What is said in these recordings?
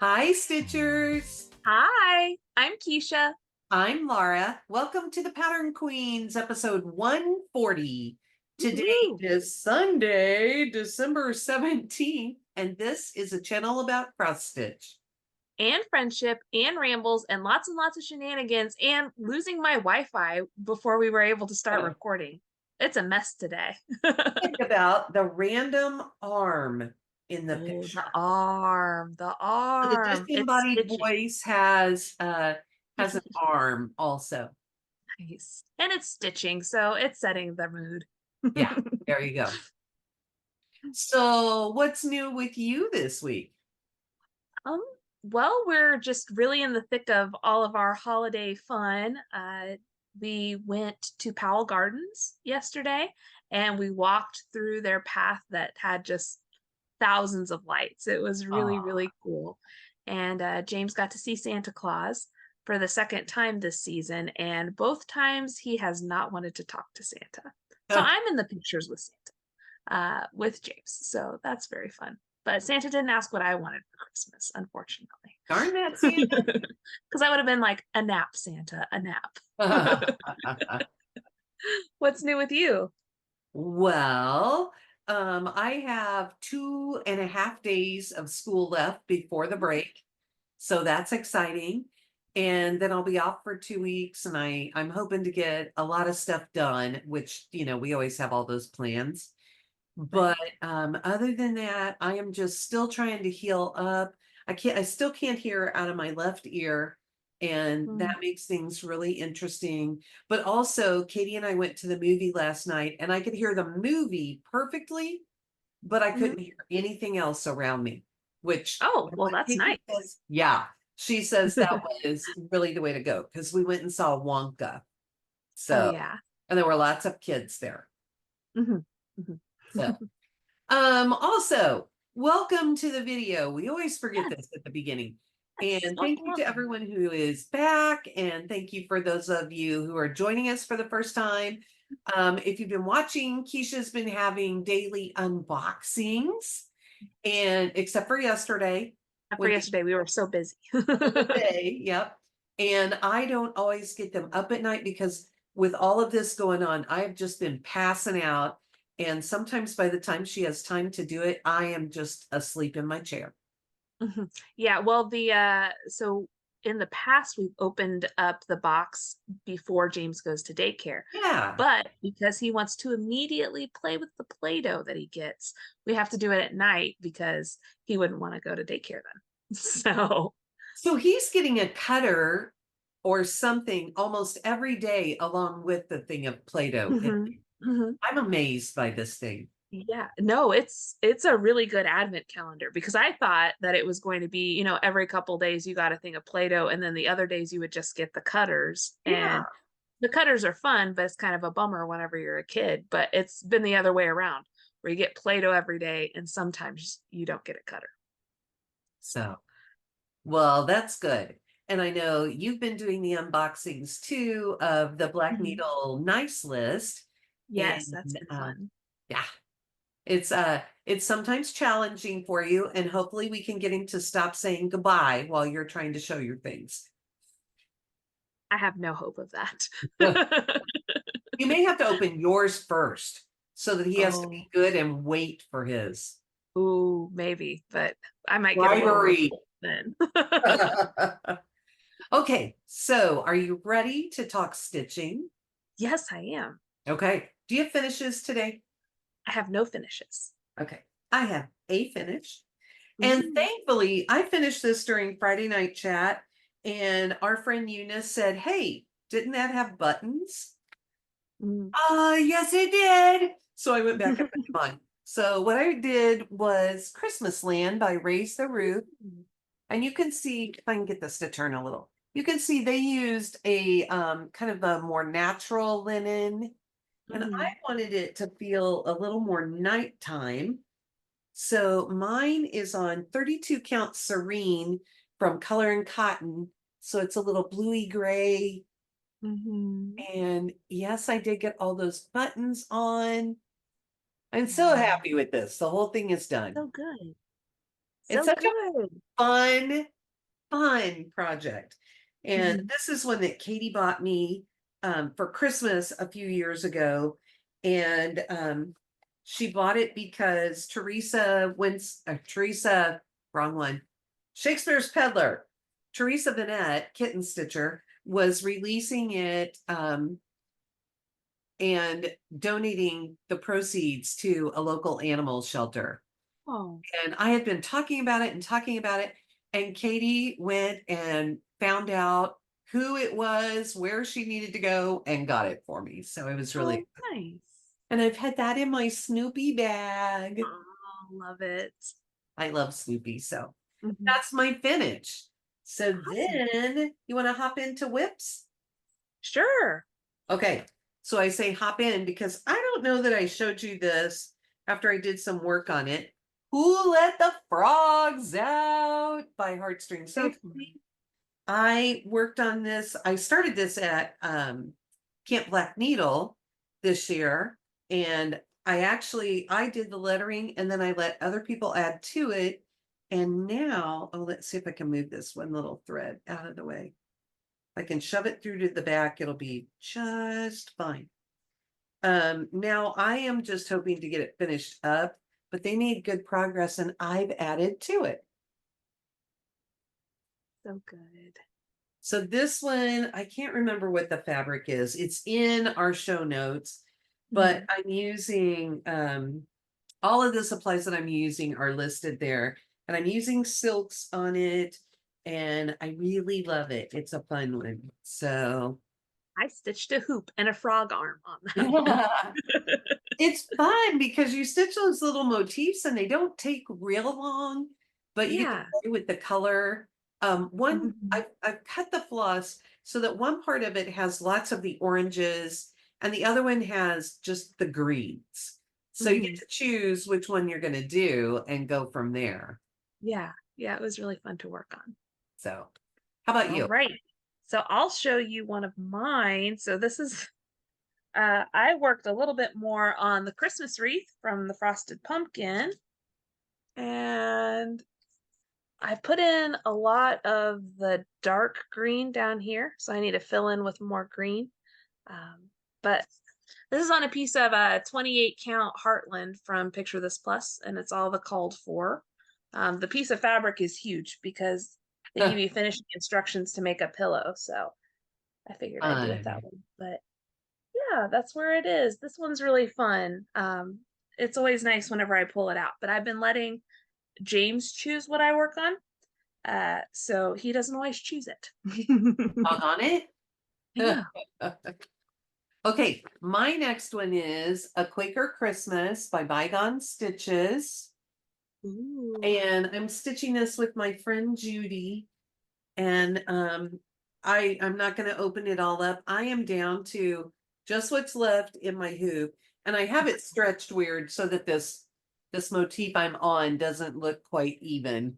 Hi, Stitchers. Hi, I'm Keisha. I'm Laura. Welcome to the Pattern Queens, episode 140. Today Woohoo. is Sunday, December 17th, and this is a channel about cross stitch. And friendship and rambles and lots of shenanigans and losing my Wi-Fi before we were able to start recording. It's a mess today. Think about the random arm in the Oh, picture. the The arm. It's disembodied stitching. voice has an arm also. Nice. And it's stitching, so it's setting the mood. Yeah, there you go. So, what's new with you this week? Um, well, we're just really in the thick of all of our holiday fun. We went to Powell Gardens yesterday and we walked through their path that had just thousands of lights. It was really, Ah, really cool. And James got to see Santa Claus for the second time this season, and both times he has not wanted to talk to Santa. So I'm in the pictures with Santa, with James. So that's very fun. But Santa didn't ask what I wanted for Christmas, unfortunately. darn that Santa. Because I would have been like, a nap, Santa, a nap. What's new with you? Well, I have 2.5 days of school left before the break. So that's exciting. And then I'll be off for 2 weeks, and I'm hoping to get a lot of stuff done, which, we always have all those plans. But other than that, I am just still trying to heal up. I still can't hear out of my left ear, and Mm. that makes things really interesting. But also, Katie and I went to the movie last night, and I could hear the movie perfectly, but I Mhm. couldn't hear anything else around me, which Oh, well, that's Katie nice. says, yeah, she says that was really the way to go because we went and saw Wonka. Oh, So, yeah. and there were lots of kids there. Mhm. Mhm. So, also, welcome to the video. We always forget Yes, this at the beginning. yes. And thank Welcome, you to welcome. everyone who is back. And thank you for those of you who are joining us for the first time. If you've been watching, Keisha's been having daily unboxings, and except for yesterday, After when yesterday, we were so busy. the day, yep. And I don't always get them up at night because with all of this going on, I have just been passing out. And sometimes by the time she has time to do it, I am just asleep in my chair. Mhm. Yeah, well, so in the past we've opened up the box before James goes to daycare. Yeah. But because he wants to immediately play with the Play-Doh that he gets, we have to do it at night because he wouldn't want to go to daycare then. So, So he's getting a cutter or something almost every day along with the thing of Play-Doh. mhm, mhm. I'm amazed by this thing. Yeah, no, it's a really good advent calendar because I thought that it was going to be, every couple days you got a thing of Play-Doh and then the other days you would just get the cutters. Yeah. And the cutters are fun, but it's kind of a bummer whenever you're a kid. But it's been the other way around where you get Play-Doh every day and sometimes you don't get a cutter. So, well, that's good. And I know you've been doing the unboxings too of the Black Mhm. Needle Nice List. Yes, And that's been fun. yeah, it's sometimes challenging for you, and hopefully we can get him to stop saying goodbye while you're trying to show your things. I have no hope of that. You may have to open yours first so that he has to Oh, be good and wait for his ooh, maybe, but I might get a little bribery. revolt then. Okay, so are you ready to talk stitching? Yes, I am. Okay. Do you have finishes today? I have no finishes. Okay. I have a finish. And Ooh. thankfully, I finished this during Friday night chat, and our friend Eunice said, "Hey, didn't that have buttons?" Mm. Yes, it did. So I went back and put them on. So what I did was Christmasland by Raise the Roof. And you can see, if I can get this to turn a little, you can see they used a kind of a more natural linen. And I Mhm. wanted it to feel a little more nighttime. So mine is on 32 count Serene from Color and Cotton. So it's a little bluey gray. Mhm. And yes, I did get all those buttons on. I'm so Wow. happy with this. The whole thing is done. So good. It's So such a good. fun project. And Mhm. this is one that Katie bought me for Christmas a few years ago. And she bought it because Teresa, wrong one, Shakespeare's Peddler, Teresa Vanette, Kitten Stitcher, was releasing it and donating the proceeds to a local animal shelter. Oh, And I had been talking about it and talking about it. And Katie went and found out who it was, where she needed to go, and got it for me. So it was really, oh, nice. and I've had that in my Snoopy bag. Oh, love it. I love Snoopy. So Mhm. that's my finish. So Awesome. then you want to hop into whips? Sure. Okay. So I say hop in because I don't know that I showed you this after I did some work on it. Who Let the Frogs Out by Heartstring So Samplery. fun. I worked on this. I started this at Camp Black Needle this year. And I did the lettering and then I let other people add to it. And now, oh, let's see if I can move this one little thread out of the way. I can shove it through to the back. It'll be just fine. Now I am just hoping to get it finished up, but they made good progress and I've added to it. So good. So this one, I can't remember what the fabric is. It's in our show notes, but Mhm. I'm using all of the supplies that I'm using are listed there. And I'm using silks on it, and I really love it. It's a fun one. So I stitched a hoop and a frog arm on that one. it's fun because you stitch those little motifs and they don't take real long, but you can Yeah. play with the color. One, Mhm. I've cut the floss so that one part of it has lots of the oranges and the other one has just the greens. So you get Mhm. to choose which one you're going to do and go from there. Yeah. Yeah, it was really fun to work on. So, how about All you? right. So I'll show you one of mine. So this is I worked a little bit more on the Christmas wreath from the Frosted Pumpkin. And I put in a lot of the dark green down here. So I need to fill in with more green. But this is on a piece of a 28 count Heartland from Picture This Plus, and it's all the called for. The piece of fabric is huge because they give you finishing instructions to make a pillow. So I figured I'd do it that Fun. way. But yeah, that's where it is. This one's really fun. It's always nice whenever I pull it out, but I've been letting James choose what I work on. So he doesn't always choose it. On it? Yeah. Okay, my next one is A Quaker Christmas by ByGone Stitches. Ooh. And I'm stitching this with my friend Judy. And I'm not going to open it all up. I am down to just what's left in my hoop. And I have it stretched weird so that this motif I'm on doesn't look quite even. Mhm.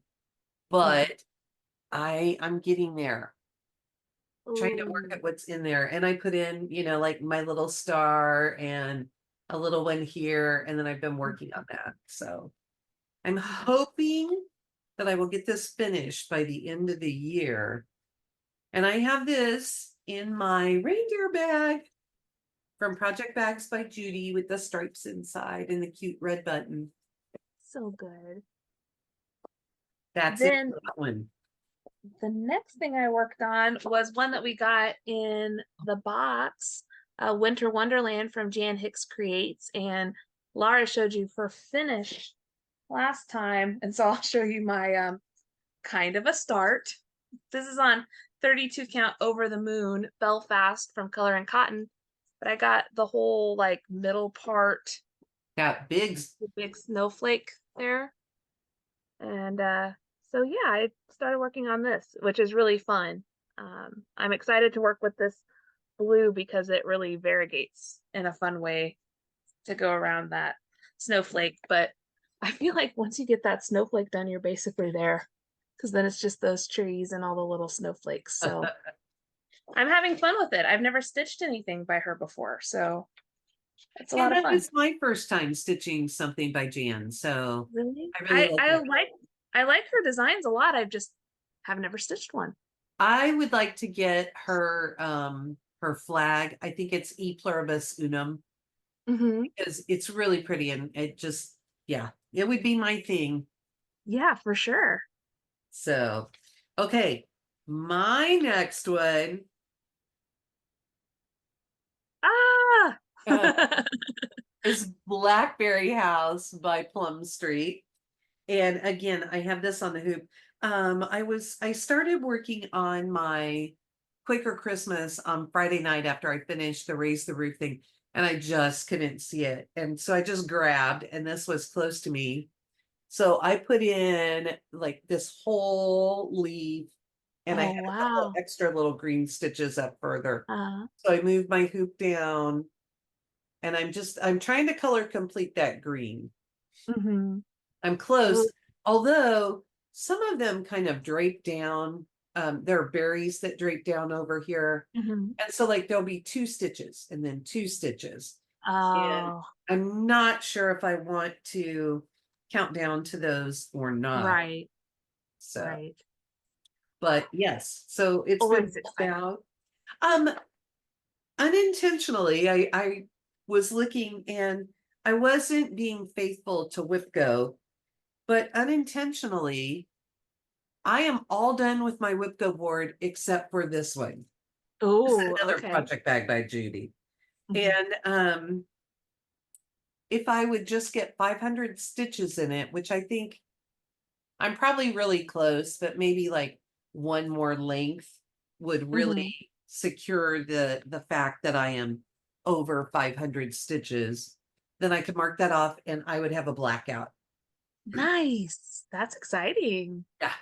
But I'm getting there, trying to work Ooh. at what's in there. And I put in, like my little star and a little one here, and then I've been working on that. So I'm hoping that I will get this finished by the end of the year. And I have this in my reindeer bag from Project Bags by Judy with the stripes inside and the cute red button. So good. That's it Then for that one. the next thing I worked on was one that we got in the box, Winter Wonderland from Hicks Creates. And Laura showed you her finish last time. And so I'll show you my kind of a start. This is on 32 count Over the Moon, Belfast from Color and Cotton. But I got the whole like middle part, Got Biggs. the big snowflake there. And so yeah, I started working on this, which is really fun. I'm excited to work with this blue because it really variegates in a fun way to go around that snowflake. But I feel like once you get that snowflake done, you're basically there because then it's just those trees and all the little snowflakes. So I'm having fun with it. I've never stitched anything by her before, so it's a Yeah, lot of that fun. was my first time stitching something by Jan. So Really? I really like I it. like I like her designs a lot. I've just have never stitched one. I would like to get her flag. I think it's E pluribus unum because it's really pretty and it just, yeah, it would be my thing. Yeah, for sure. So, okay, my next one Ah. is Blackberry House by Plum Street. And again, I have this on the hoop. I started working on my Quaker Christmas on Friday night after I finished the Raise the Roof thing, and I just couldn't see it. And so I just grabbed, and this was close to me. So I put in like this whole leaf, and I Oh, had a couple of wow. extra little green stitches up further. Uh, So I moved my hoop down, and I'm trying to color complete that green. mhm. I'm close, Ooh, although some of them kind of drape down. There are berries that drape down over here. mhm. And so like there'll be 2 stitches and then 2 stitches. And Oh, I'm not sure if I want to count down to those or not. right, So, right. but yes, so it's been Always pulled exciting. out. Um, Unintentionally, I was looking and I wasn't being faithful to WhipGo, but unintentionally, I am all done with my WhipGo board except for this one. This is Oh, another okay. project bag by Judy. Mhm. And if I would just get 500 stitches in it, which I think I'm probably really close, but maybe like one more length would Mhm. really secure the fact that I am over 500 stitches, then I could mark that off and I would have a blackout. Nice. That's exciting. Yeah.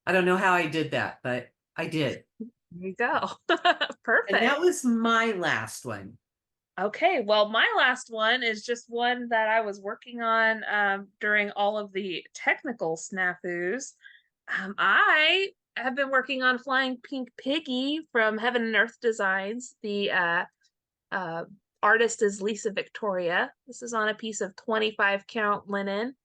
I don't know how I did that, but I did. There you go. And that Perfect. was my last one. Okay, well, my last one is just one that I was working on during all of the technical snafus. I have been working on Flying Pink Piggy from Heaven and Earth Designs. The uh, artist is Lisa Victoria. This is on a piece of 25 count linen,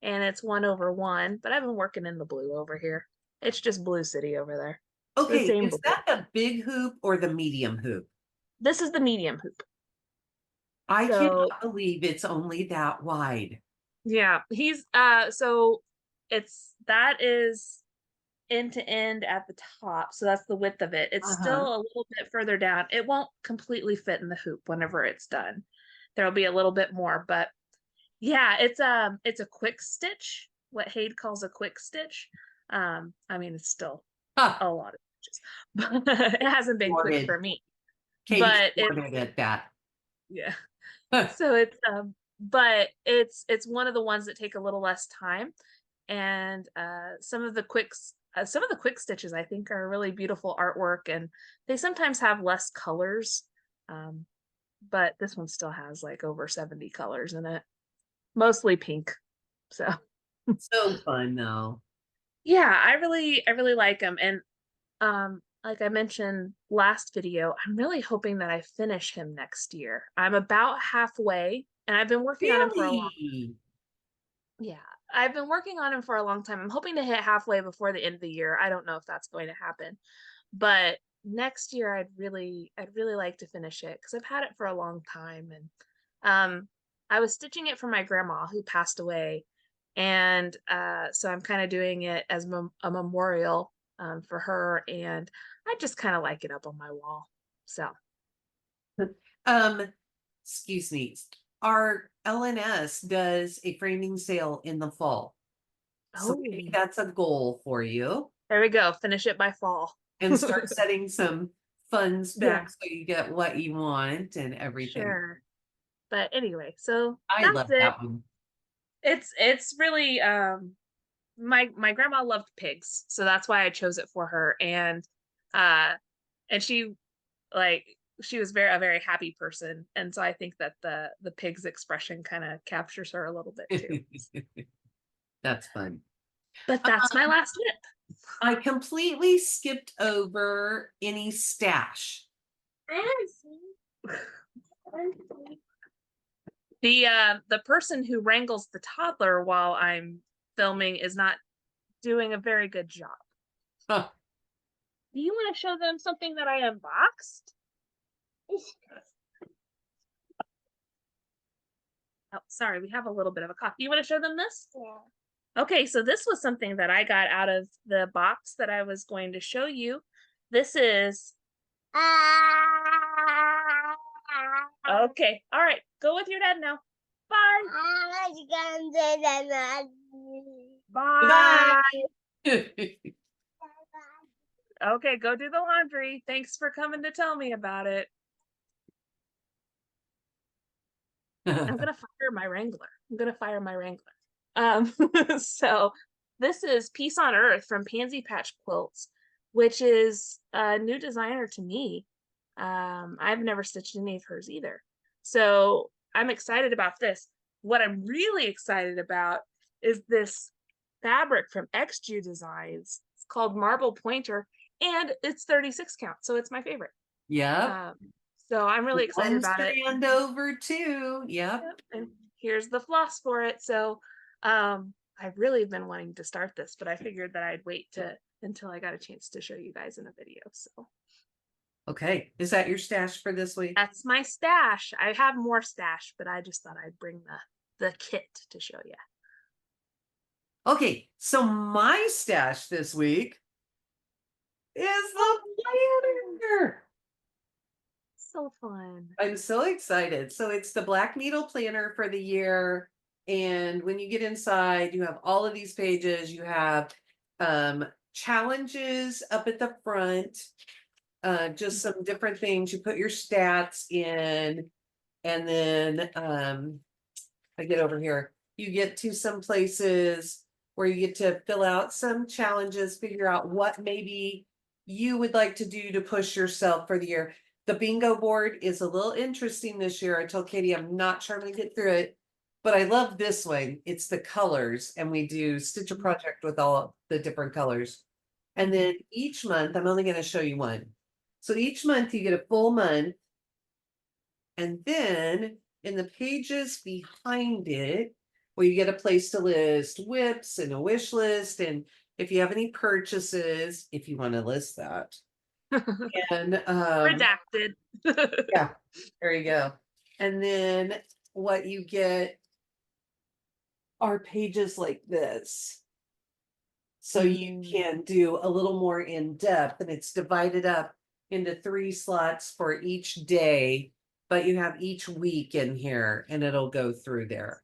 and it's 1/1. But I've been working in the blue over here. It's just Blue City over there. The Okay, same is blue. that the big hoop or the medium hoop? This is the medium hoop. I So cannot believe it's only that wide. yeah, he's so it's that is end to end at the top. So that's the width of it. It's Uh-huh. still a little bit further down. It won't completely fit in the hoop whenever it's done. There'll be a little bit more, but yeah, it's a quick stitch, what Haid calls a quick stitch. I mean it's still Huh. a lot of stitches, but it hasn't been quick Thwarted. for me. Katie's But it's thwarted at that. yeah. Huh. So it's but it's one of the ones that take a little less time, and some of the quick stitches I think are really beautiful artwork, and they sometimes have less colors, um, but this one still has like over 70 colors in it, mostly pink. So So fun though. yeah, I really like them, and like I mentioned last video, I'm really hoping that I finish him next year. I'm about halfway, and I've been working on him for a long Really? Yeah, I've been working on him for a long time. I'm hoping to hit halfway before the end of the year. I don't know if that's going to happen, but next year I'd really like to finish it because I've had it for a long time. And I was stitching it for my grandma who passed away, and so I'm kind of doing it as a memorial for her, and I just kind of like it up on my wall. So Um, excuse me. Our LNS does a framing sale in the fall. So maybe oh, that's a goal for you. there we go. Finish it by fall. And start setting some funds Yeah, back so you get what you want and everything. sure. But anyway, so I that's love it. that one. It's really my grandma loved pigs, so that's why I chose it for her. Uh and she like she was very happy person, and so I think that the pig's expression kind of captures her a little bit too. That's fun. But that's my last whip. I completely skipped over any stash. The person who wrangles the toddler while I'm filming is not doing a very good job. Huh. Do you want to show them something that I unboxed? Oh, sorry, we have a little bit of a cough. You want to show them this? Yeah. Okay, so this was something that I got out of the box that I was going to show you. This is okay. All right, go with your dad now. Bye. Bye. Okay, go do the laundry. Thanks for coming to tell me about it. I'm gonna fire my Wrangler. So this is Peace on Earth from Pansy Patch Quilts, which is a new designer to me. I've never stitched any of hers either. So I'm excited about this. What I'm really excited about is this fabric from XG Designs. It's called Marble Pointer, and it's 36 count, so it's my favorite. Yep. So I'm really excited One about it. strand over too. Yep. And here's the floss for it. So I've really been wanting to start this, but I figured that I'd wait until I got a chance to show you guys in a video. So Okay. Is that your stash for this week? that's my stash. I have more stash, but I just thought I'd bring the kit to show you. Okay, so my stash this week is the planner. So fun. I'm so excited. So it's the Black Needle Planner for the year. And when you get inside, you have all of these pages. You have challenges up at the front, just some different things. You put your stats in, and then I get over here. You get to some places where you get to fill out some challenges, figure out what maybe you would like to do to push yourself for the year. The bingo board is a little interesting this year. I told Katie I'm not sure I'm gonna get through it, but I love this one. It's the colors, and we do stitch a project with all the different colors. And then each month, I'm only gonna show you one. So each month you get a full month, and then in the pages behind it, where you get a place to list whips and a wish list, and if you have any purchases, if you want to list that. And Redacted. yeah, there you go. And then what you get are pages like this. So you can do a little more in depth, and it's divided up into 3 slots for each day, but you have each week in here, and it'll go through there.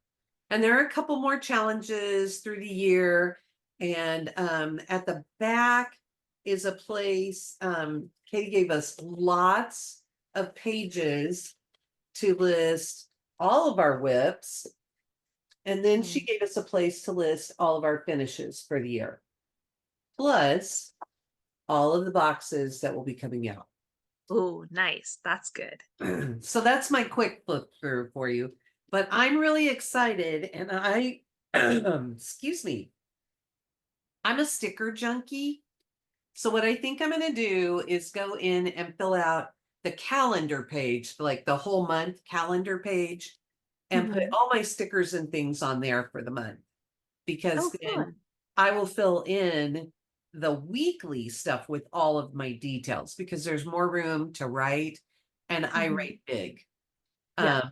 And there are a couple more challenges through the year. And at the back is a place, Katie gave us lots of pages to list all of our whips. And then she gave us a place to list all of our finishes for the year, plus all of the boxes that will be coming out. Oh, nice. That's good. So that's my quick flip through for you. But I'm really excited, and I, excuse me, I'm a sticker junkie. So what I think I'm going to do is go in and fill out the calendar page, like the whole month calendar page, and put all my stickers and things on there for the month. Because then I will fill in the weekly stuff with all of my details, because there's more room to write, and I write big. Yeah.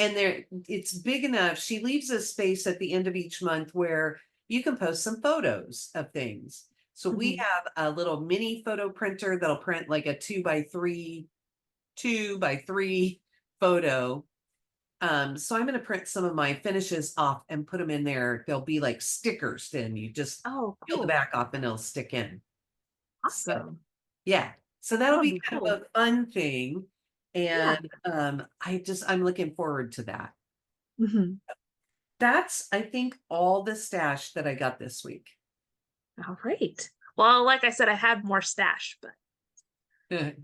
And there, it's big enough. She leaves a space at the end of each month where you can post some photos of things. So we have a little mini photo printer that'll print like a 2x3 photo. So I'm going to print some of my finishes off and put them in there. They'll be like stickers. Then you just peel the back off and it'll stick in. Awesome. So, yeah. So that'll be kind of a fun thing. And I'm looking forward to that. That's, I think, all the stash that I got this week. All right. Well, like I said, I had more stash, but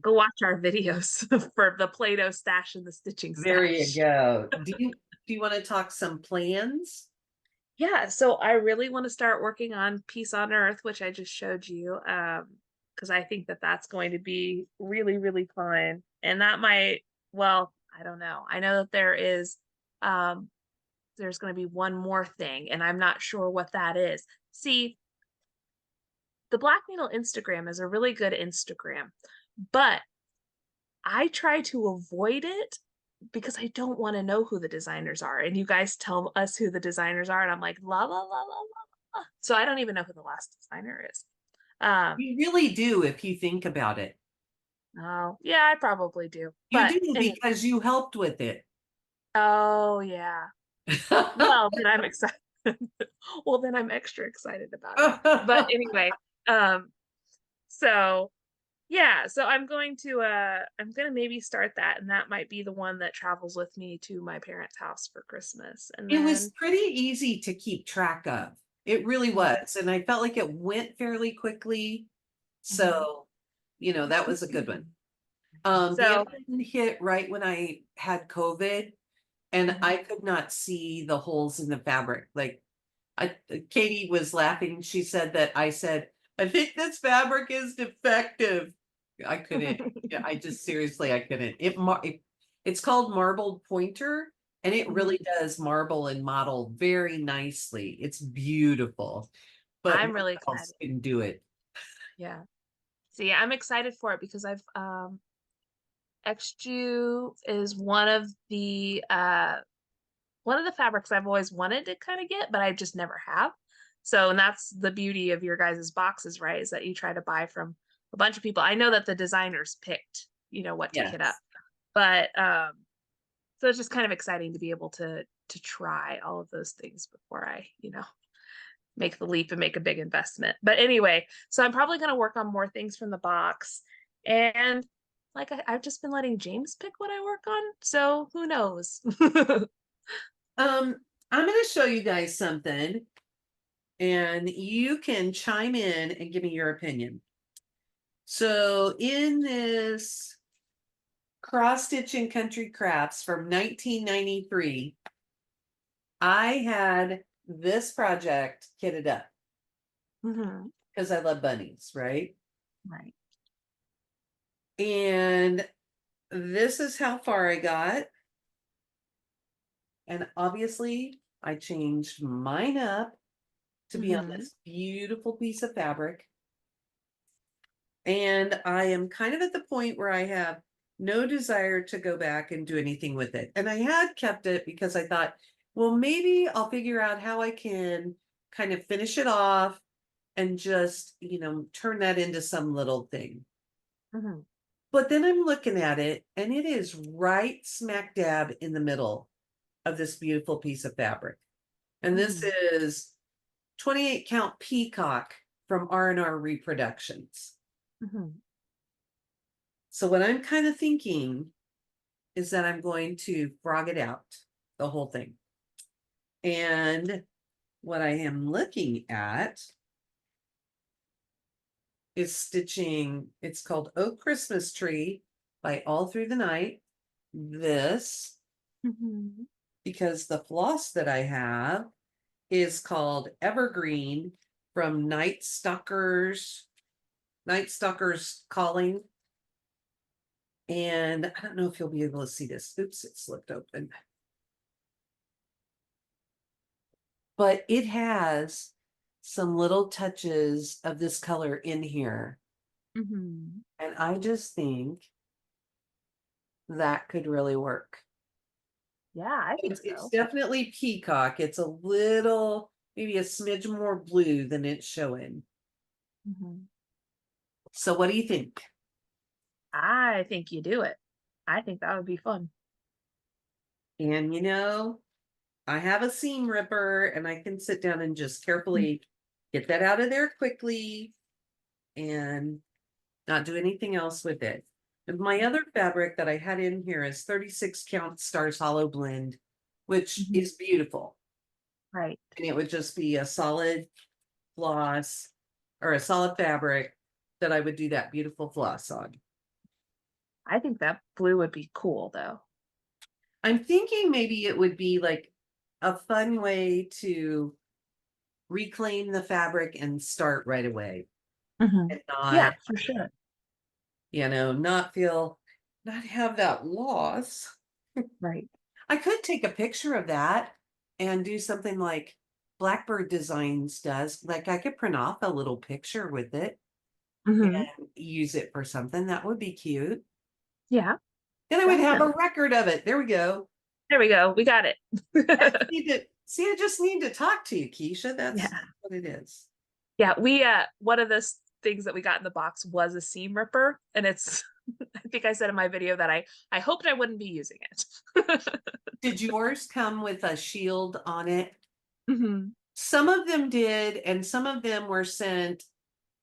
go watch our videos for the Play-Doh stash and the stitching stash. There you go. Do you want to talk some plans? Yeah, so I really want to start working on Peace on Earth, which I just showed you, because I think that that's going to be really, really fun. And that might, well, I don't know. I know that there's going to be one more thing, and I'm not sure what that is. See, the Black Needle Instagram is a really good Instagram, but I try to avoid it because I don't want to know who the designers are. And you guys tell us who the designers are, and I'm like, la la la la la la. So I don't even know who the last designer is. You really do if you think about it. Oh, yeah, I probably do. You But do anyway, because you helped with it. oh yeah. Well, then I'm excited. Well, then I'm extra excited about it. But anyway, um, so yeah, so I'm gonna maybe start that, and that might be the one that travels with me to my parents' house for Christmas. And It was then pretty easy to keep track of. It really Mhm, was. And I felt like it went fairly quickly. mhm. So, that was a good one. The other So one hit right when I had COVID, and mhm. I could not see the holes in the fabric. Like Katie was laughing. She said that I said, I think this fabric is defective. I couldn't. Yeah, I just seriously, I couldn't. It's called marbled pointer, and it Mhm. really does marble and model very nicely. It's beautiful, but I'm my really else excited. can do it. Yeah. See, I'm excited for it because I've XJU is one of the fabrics I've always wanted to kind of get, but I just never have. So, and that's the beauty of your guys' boxes, right? Is that you try to buy from a bunch of people. I know that the designers picked, what to kit up, Yes. but so it's just kind of exciting to be able to try all of those things before I, make the leap and make a big investment. But anyway, so I'm probably going to work on more things from the box. And like I've just been letting James pick what I work on. So who knows? Um, I'm going to show you guys something, and you can chime in and give me your opinion. So in this cross stitching country crafts from 1993, I had this project kitted up Mhm. because I love bunnies, right? Right. And this is how far I got. And obviously, I changed mine up to be on Mhm. this beautiful piece of fabric. And I am kind of at the point where I have no desire to go back and do anything with it. And I had kept it because I thought, well, maybe I'll figure out how I can kind of finish it off and just, turn that into some little thing. Mhm. But then I'm looking at it, and it is right smack dab in the middle of this beautiful piece of fabric. And this Mhm. is 28 count peacock from R&R Reproductions. Mhm. So what I'm kind of thinking is that I'm going to frog it out, the whole thing. And what I am looking at is stitching, it's called Oak Christmas Tree by All Through the Night. This, Mhm. because the floss that I have is called Evergreen from Night Stalkers Calling. And I don't know if you'll be able to see this. Oops, it slipped open. But it has some little touches of this color in here. Mhm. And I just think that could really work. Yeah, I think It's so. definitely peacock. It's a little, maybe a smidge more blue than it's showing. Mhm. So what do you think? I think you do it. I think that would be fun. And I have a seam ripper, and I can sit down and just carefully get that out of there quickly and not do anything else with it. And my other fabric that I had in here is 36 count Stars Hollow Blend, which Mhm. is beautiful. Right. And it would just be a solid floss or a solid fabric that I would do that beautiful floss on. I think that blue would be cool though. I'm thinking maybe it would be like a fun way to reclaim the fabric and start right away Mhm. and Yeah, not, for sure. not have that loss. Right. I could take a picture of that and do something like Blackbird Designs does. Like I could print off a little picture with it Hmm. and use it for something. That would be cute. Yeah, Then I would have a definitely. record of it. There we go. There we go. We got it. I just need to talk to you, Keisha. That's Yeah. what it is. Yeah, we one of the things that we got in the box was a seam ripper, and it's I think I said in my video that I hoped I wouldn't be using it. Did yours come with a shield on it? Hmm. Some of them did, and some of them were sent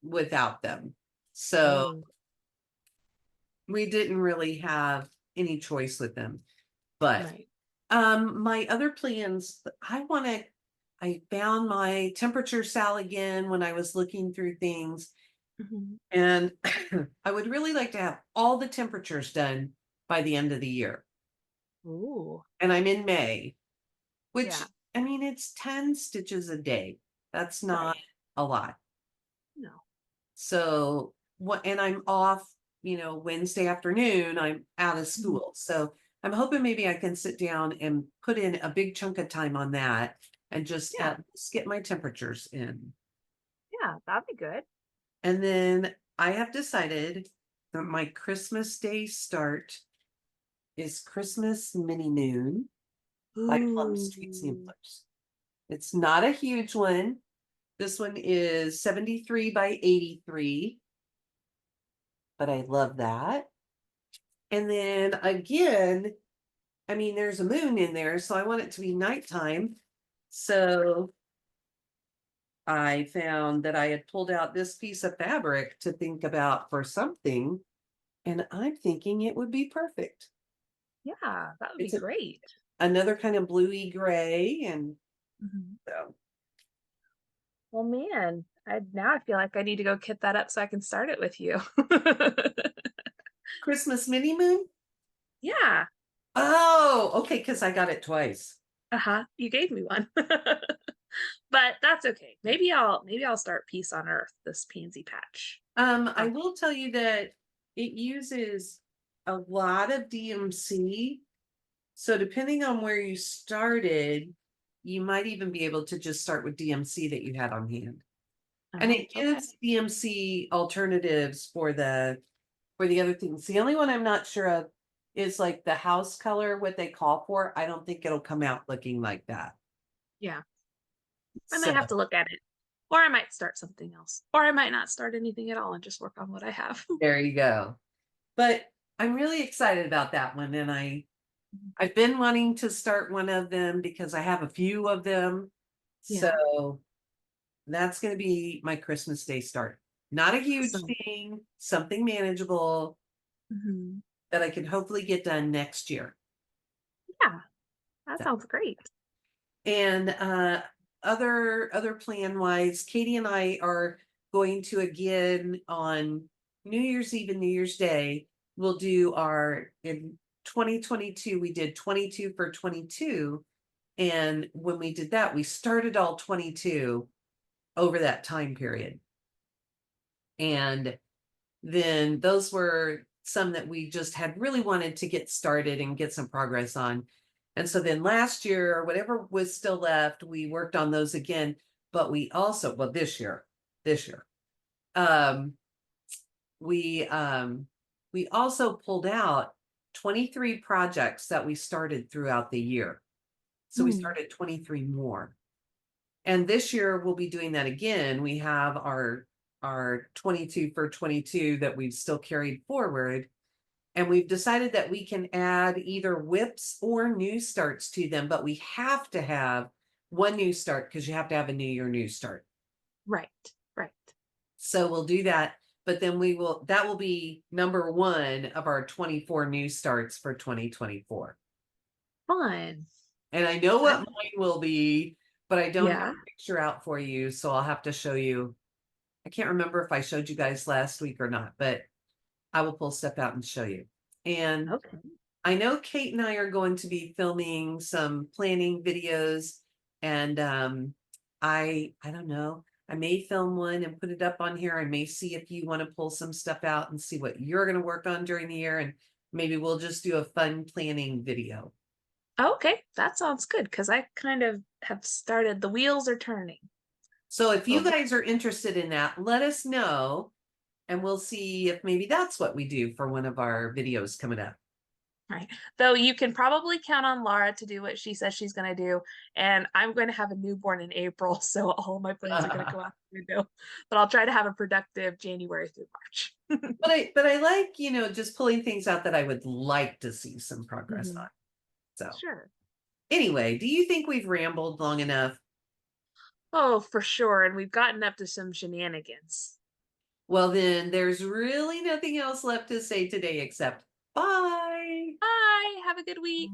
without them. So Oh, we didn't really have any choice with them. But right. my other plans, I found my temperature cell again when I was looking through things, Hmm. and I would really like to have all the temperatures done by the end of the year. Ooh, And I'm in May, which yeah, I mean, it's 10 stitches a day. That's not right. a lot. No. So what, and I'm off, Wednesday afternoon, I'm out of Mhm. school. So I'm hoping maybe I can sit down and put in a big chunk of time on that and just Yeah, at least get my temperatures in. yeah, that'd be good. And then I have decided that my Christmas Day start is Christmas Mini Moon by Plum Street Ooh. Samplers. It's not a huge one. This one is 73 by 83, but I love that. And then again, I mean, there's a moon in there, so I want it to be nighttime. So I found that I had pulled out this piece of fabric to think about for something, and I'm thinking it would be perfect. Yeah, that would be It's great. another kind of bluey gray, and Mhm. so Well, man, I feel like I need to go kit that up so I can start it with you. Christmas mini moon. Yeah. Oh, okay, because I got it twice. Uh-huh. You gave me one. But that's okay. Maybe I'll start Peace on Earth, this pansy patch. I will tell you that it uses a lot of DMC. So depending on where you started, you might even be able to just start with DMC that you had on hand. And Oh, it okay. gives DMC alternatives for the other things. The only one I'm not sure of is like the house color, what they call for. I don't think it'll come out looking like that. Yeah. I So might have to look at it. Or I might start something else. Or I might not start anything at all and just work on what I have. there you go. But I'm really excited about that one. And I've been wanting to start one of them because I have a few of them. Yeah. So that's going to be my Christmas Day start. Not a huge Awesome. thing, something manageable Hmm. that I can hopefully get done next year. Yeah, that So, sounds great. and other plan wise, Katie and I are going to again on New Year's Eve and New Year's Day. We'll do our in 2022. We did 22 for 22, and when we did that, we started all 22 over that time period. And then those were some that we just had really wanted to get started and get some progress on. And so then last year, or whatever was still left, we worked on those again. But we also, well, this year, um, we um, we also pulled out 23 projects that we started throughout the year. So we Mm. started 23 more. And this year we'll be doing that again. We have our 22 for 22 that we've still carried forward. And we've decided that we can add either whips or new starts to them, but we have to have one new start because you have to have a new year new start. Right, right. So we'll do that, but then that will be number one of our 24 new starts for 2024. Fun. And I know what I, mine will be, but I don't have yeah. a picture out for you. So I'll have to show you. I can't remember if I showed you guys last week or not, but I will pull stuff out and show you. And Okay. I know Kate and I are going to be filming some planning videos, and I don't know. I may film one and put it up on here. I may see if you want to pull some stuff out and see what you're going to work on during the year, and maybe we'll just do a fun planning video. Okay, that sounds good because I kind of have started, the wheels are turning. So if you So, guys are interested in that, let us know and we'll see if maybe that's what we do for one of our videos coming up. right. Though you can probably count on Laura to do what she says she's going to do. And I'm going to have a newborn in April. So all of my plans are going to go out the window. But I'll try to have a productive January through March. But I like, just pulling things out that I would like to see some progress Mhm. on. So Sure. anyway, do you think we've rambled long enough? Oh, for sure. And we've gotten up to some shenanigans. Well, then there's really nothing else left to say today except bye. Bye. Have a good week.